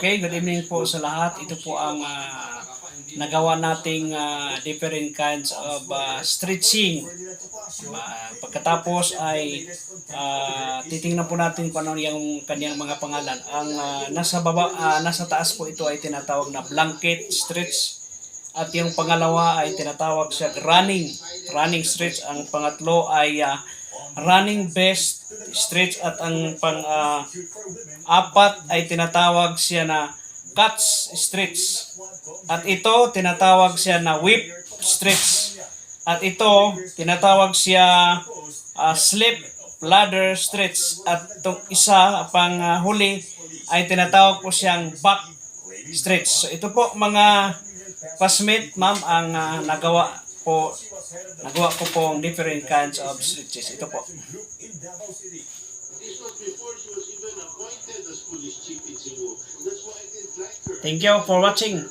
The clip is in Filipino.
Okay, good evening po sa lahat. Ito po ang nagawa nating different kinds of stretching. Pagkatapos ay titingnan po natin kung ano yung kanyang mga pangalan. Ang nasa taas po ito ay tinatawag na blanket stretch. At yung pangalawa ay tinatawag siya running stretch. Ang pangatlo ay running best stretch, at ang apat ay tinatawag siya na cuts stretch. At ito tinatawag siya na whip stretch. At ito tinatawag siya slip ladder stretch. At itong isa pang huli ay tinatawag po siyang back stretch. So ito po mga classmate, ma'am, ang nagawa ko pong different kinds of stretches. Ito po. Thank you for watching.